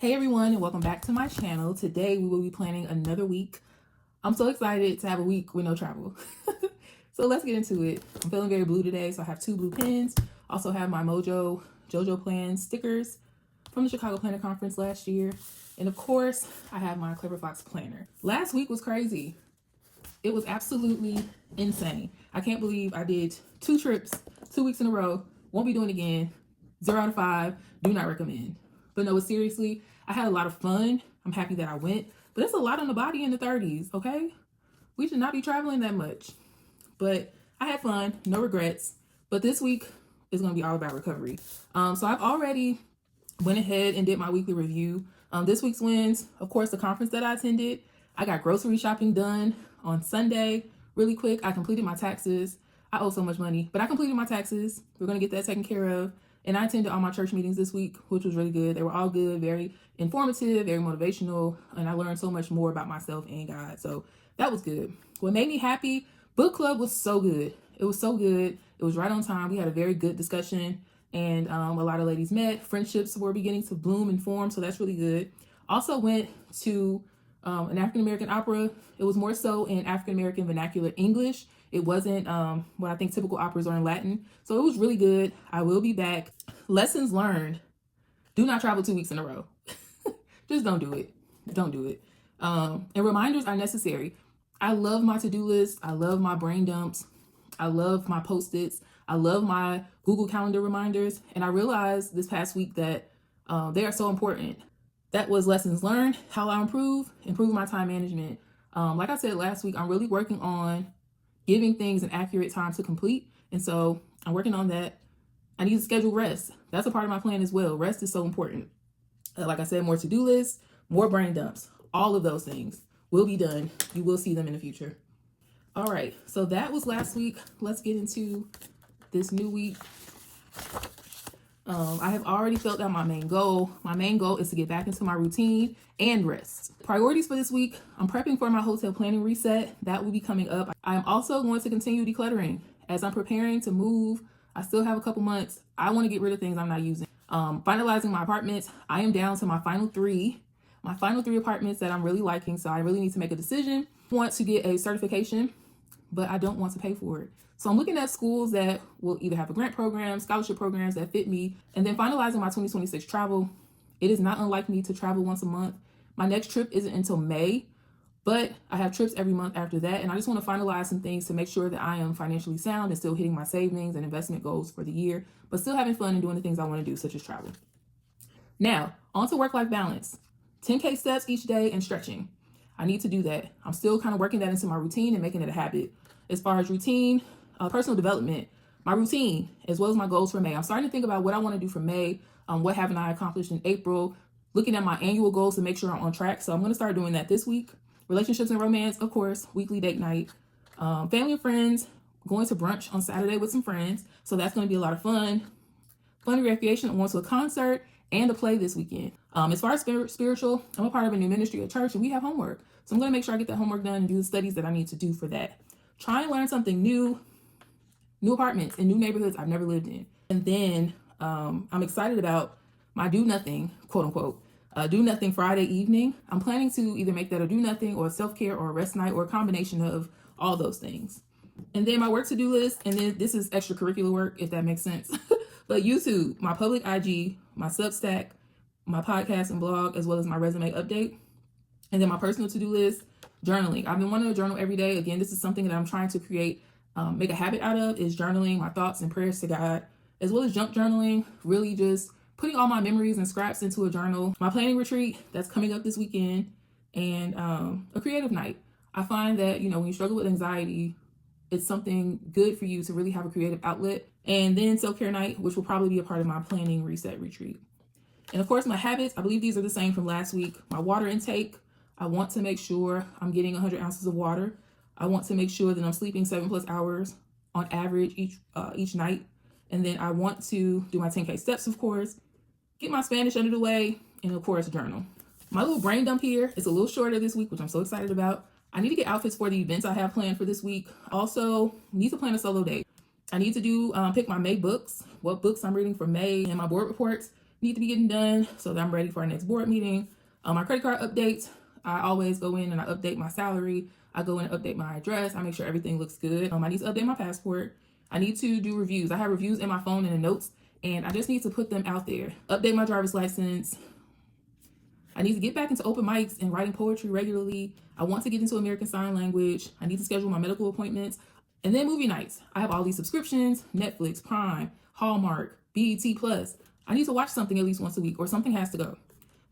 Hey everyone, and welcome back to my channel. Today we will be planning another week. I'm so excited to have a week with no travel. So let's get into it. I'm feeling very blue today, so I have 2 blue pens. Also have my Mojo JoJo Plan stickers from the Chicago Planner Conference last year. And of course, I have my Clever Fox planner. Last week was crazy. It was absolutely insane. I can't believe I did 2 trips, 2 weeks in a row. Won't be doing it again. 0 out of 5. Do not recommend. But no, seriously, I had a lot of fun. I'm happy that I went. But it's a lot on the body in the 30s, okay? We should not be traveling that much. But I had fun, no regrets. But this week is going to be all about recovery. So I've already went ahead and did my weekly review. This week's wins, of course, the conference that I attended. I got grocery shopping done on Sunday really quick. I completed my taxes. I owe so much money, but I completed my taxes. We're going to get that taken care of. And I attended all my church meetings this week, which was really good. They were all good, very informative, very motivational. And I learned so much more about myself and God. So that was good. What made me happy, book club was so good. It was so good. It was right on time. We had a very good discussion. And a lot of ladies met. Friendships were beginning to bloom and form. So that's really good. Also went to an African-American opera. It was more so in African-American vernacular English. It wasn't what I think typical operas are in Latin. So it was really good. I will be back. Lessons learned. Do not travel 2 weeks in a row. Just don't do it. Don't do it. And reminders are necessary. I love my to-do list. I love my brain dumps. I love my Post-its. I love my Google Calendar reminders. And I realized this past week that they are so important. That was lessons learned, how I improve my time management. Like I said last week, I'm really working on giving things an accurate time to complete. And so I'm working on that. I need to schedule rest. That's a part of my plan as well. Rest is so important. Like I said, more to-do lists, more brain dumps, all of those things will be done. You will see them in the future. All right, so that was last week. Let's get into this new week. I have already filled out my main goal. My main goal is to get back into my routine and rest. Priorities for this week, I'm prepping for my hotel planning reset. That will be coming up. I am also going to continue decluttering. As I'm preparing to move, I still have a couple months. I want to get rid of things I'm not using. Finalizing my apartments, I am down to my final three apartments that I'm really liking. So I really need to make a decision. I want to get a certification, but I don't want to pay for it. So I'm looking at schools that will either have a grant program, scholarship programs that fit me, and then finalizing my 2026 travel. It is not unlike me to travel once a month. My next trip isn't until May, but I have trips every month after that. And I just want to finalize some things to make sure that I am financially sound and still hitting my savings and investment goals for the year, but still having fun and doing the things I want to do, such as travel. Now, on to work-life balance. 10K steps each day and stretching. I need to do that. I'm still kind of working that into my routine and making it a habit. As far as routine, personal development, my routine, as well as my goals for May. I'm starting to think about what I want to do for May. What haven't I accomplished in April? Looking at my annual goals to make sure I'm on track. So I'm going to start doing that this week. Relationships and romance, of course, weekly date night. Family and friends, going to brunch on Saturday with some friends. So that's going to be a lot of fun. Fun and recreation. I'm going to a concert and a play this weekend. As far as spiritual, I'm a part of a new ministry at church and we have homework. So I'm going to make sure I get that homework done and do the studies that I need to do for that. Try and learn something new apartments in new neighborhoods I've never lived in. And then I'm excited about my do nothing, quote unquote, do nothing Friday evening. I'm planning to either make that a do nothing or a self-care or a rest night or a combination of all those things. And then my work to-do list, and then this is extracurricular work, if that makes sense. But YouTube, my public IG, my Substack, my podcast and blog, as well as my resume update. And then my personal to-do list, journaling. I've been wanting to journal every day. Again, this is something that I'm trying to create, make a habit out of, is journaling my thoughts and prayers to God, as well as junk journaling, really just putting all my memories and scraps into a journal. My planning retreat that's coming up this weekend, and a creative night. I find that, when you struggle with anxiety, it's something good for you to really have a creative outlet. And then self-care night, which will probably be a part of my planning reset retreat. And of course, my habits, I believe these are the same from last week. My water intake, I want to make sure I'm getting 100 ounces of water. I want to make sure that I'm sleeping 7+ hours on average each night. And then I want to do my 10K steps, of course, get my Spanish under the way, and of course, journal. My little brain dump here is a little shorter this week, which I'm so excited about. I need to get outfits for the events I have planned for this week. Also, need to plan a solo date. I need to pick my May books, what books I'm reading for May, and my board reports. need to be getting done so that I'm ready for our next board meeting. My credit card updates, I always go in and I update my salary. I go in and update my address. I make sure everything looks good. I need to update my passport. I need to do reviews. I have reviews in my phone and the notes, and I just need to put them out there. Update my driver's license. I need to get back into open mics and writing poetry regularly. I want to get into American Sign Language. I need to schedule my medical appointments. And then movie nights. I have all these subscriptions, Netflix, Prime, Hallmark, BET Plus. I need to watch something at least once a week, or something has to go.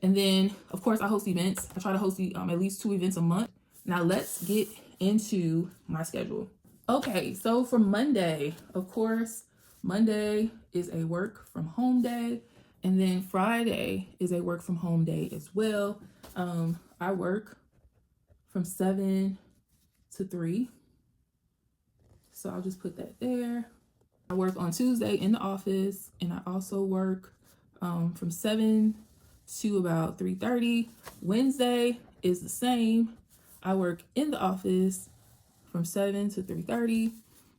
And then, of course, I host events. I try to host at least 2 events a month. Now let's get into my schedule. Okay, so for Monday, of course, Monday is a work from home day. And then Friday is a work from home day as well. I work from 7 to 3. So I'll just put that there. I work on Tuesday in the office, and I also work from 7 to about 3:30. Wednesday is the same. I work in the office from 7 to 3:30.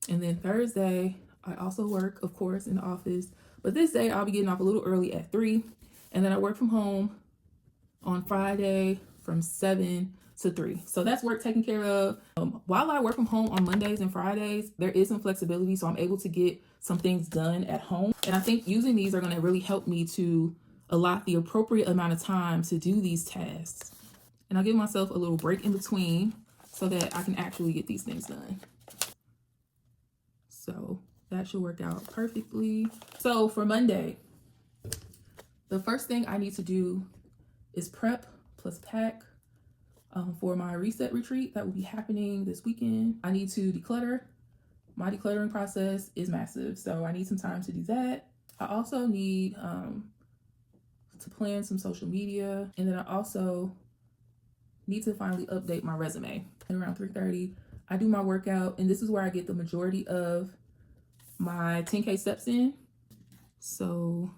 And then Thursday, I also work, of course, in the office. But this day, I'll be getting off a little early at 3. And then I work from home on Friday from 7 to 3. So that's work taken care of. While I work from home on Mondays and Fridays, there is some flexibility. So I'm able to get some things done at home. And I think using these are going to really help me to allot the appropriate amount of time to do these tasks. And I'll give myself a little break in between so that I can actually get these things done. So that should work out perfectly. So for Monday, the first thing I need to do is prep plus pack for my reset retreat that will be happening this weekend. I need to declutter. My decluttering process is massive, so I need some time to do that. I also need to plan some social media, and then I also need to finally update my resume. And around 3:30, I do my workout, and this is where I get the majority of my 10K steps in. So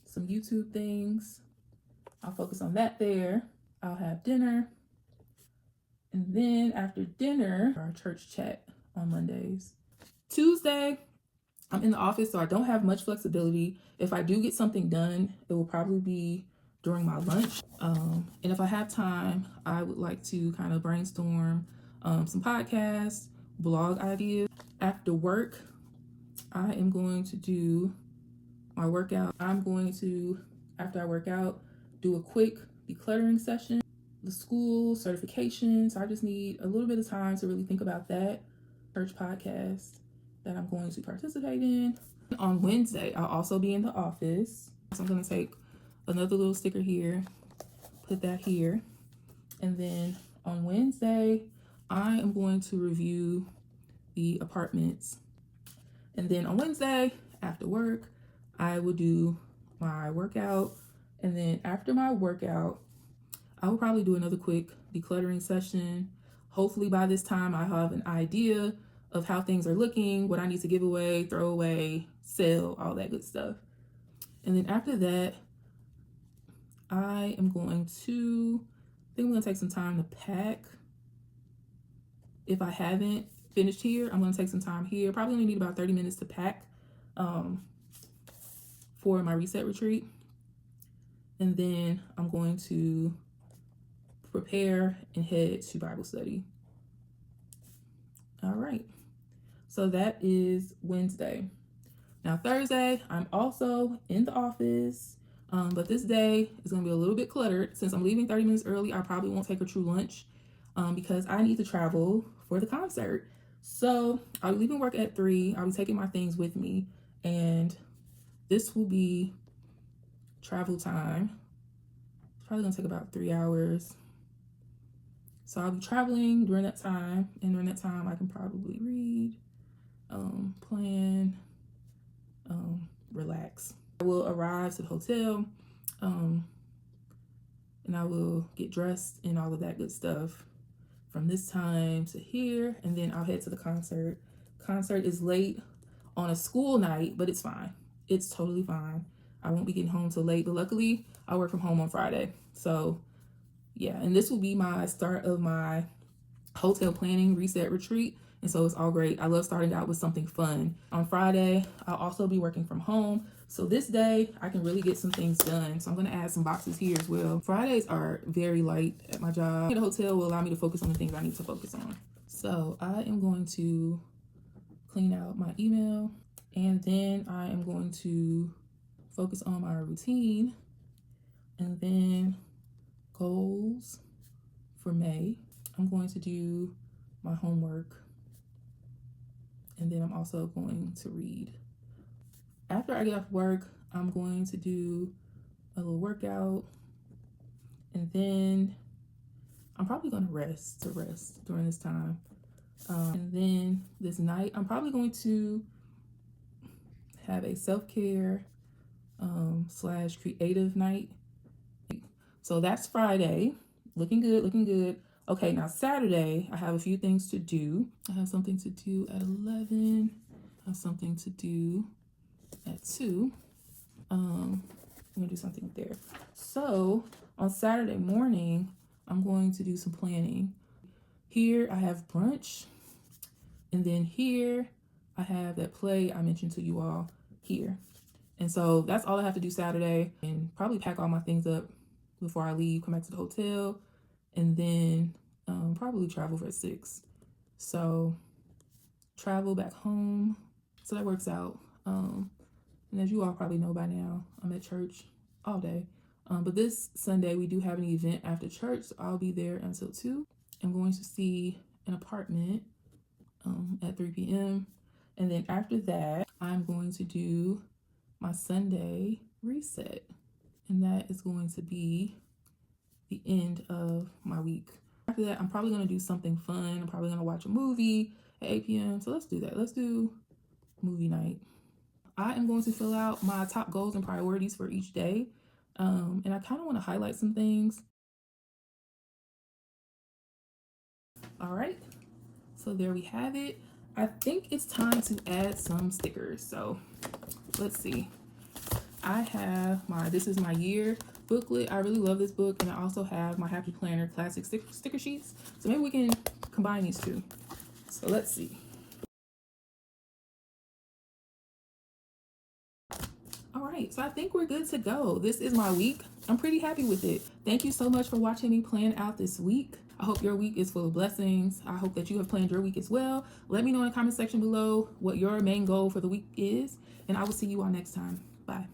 some YouTube things, I'll focus on that there. I'll have dinner. And then after dinner, our church chat on Mondays. Tuesday, I'm in the office, so I don't have much flexibility. If I do get something done, it will probably be during my lunch. And if I have time, I would like to kind of brainstorm some podcasts, blog ideas. After work, I am going to do my workout. I'm going to, after I work out, do a quick decluttering session. The school certifications, I just need a little bit of time to really think about that. Church podcast that I'm going to participate in. On Wednesday, I'll also be in the office. So I'm going to take another little sticker here, put that here. And then on Wednesday, I am going to review the apartments. And then on Wednesday, after work, I will do my workout. And then after my workout, I will probably do another quick decluttering session. Hopefully by this time I have an idea of how things are looking, what I need to give away, throw away, sell, all that good stuff. And then after that, I think I'm going to take some time to pack. If I haven't finished here, I'm going to take some time here. Probably only need about 30 minutes to pack for my reset retreat. And then I'm going to prepare and head to Bible study. All right. So that is Wednesday. Now Thursday, I'm also in the office, but this day is going to be a little bit cluttered. Since I'm leaving 30 minutes early, I probably won't take a true lunch because I need to travel for the concert. So I'll be leaving work at 3. I'll be taking my things with me, and this will be travel time. It's probably going to take about 3 hours. So I'll be traveling during that time, and during that time I can probably read, plan, relax. I will arrive to the hotel, and I will get dressed and all of that good stuff from this time to here, and then I'll head to the concert. Concert is late on a school night, but it's fine. It's totally fine. I won't be getting home till late, but luckily I work from home on Friday. So yeah, and this will be my start of my hotel planning reset retreat. And so it's all great. I love starting out with something fun. On Friday, I'll also be working from home. So this day, I can really get some things done. So I'm going to add some boxes here as well. Fridays are very light at my job. The hotel will allow me to focus on the things I need to focus on. So I am going to clean out my email, and then I am going to focus on my routine, and then goals for May. I'm going to do my homework, and then I'm also going to read. After I get off work, I'm going to do a little workout, and then I'm probably going to rest during this time. And then this night, I'm probably going to have a self-care / creative night. So that's Friday. Looking good, looking good. Okay, now Saturday, I have a few things to do. I have something to do at 11. I have something to do at 2. I'm gonna do something there. So on Saturday morning, I'm going to do some planning. Here I have brunch, and then here I have that play I mentioned to you all here. And so that's all I have to do Saturday, and probably pack all my things up before I leave, come back to the hotel, and then probably travel for 6. So travel back home. So that works out. And as you all probably know by now, I'm at church all day. But this Sunday, we do have an event after church, so I'll be there until 2. I'm going to see an apartment at 3 p.m. And then after that, I'm going to do my Sunday reset. And that is going to be the end of my week. After that, I'm probably going to do something fun. I'm probably going to watch a movie at 8 p.m. So let's do that. Let's do movie night. I am going to fill out my top goals and priorities for each day. And I kind of want to highlight some things. All right. So there we have it. I think it's time to add some stickers. So let's see. I have my This Is My Year booklet. I really love this book. And I also have my Happy Planner classic sticker sheets. So maybe we can combine these two. So let's see. All right, so I think we're good to go. This is my week. I'm pretty happy with it. Thank you so much for watching me plan out this week. I hope your week is full of blessings. I hope that you have planned your week as well. Let me know in the comment section below what your main goal for the week is, and I will see you all next time. Bye.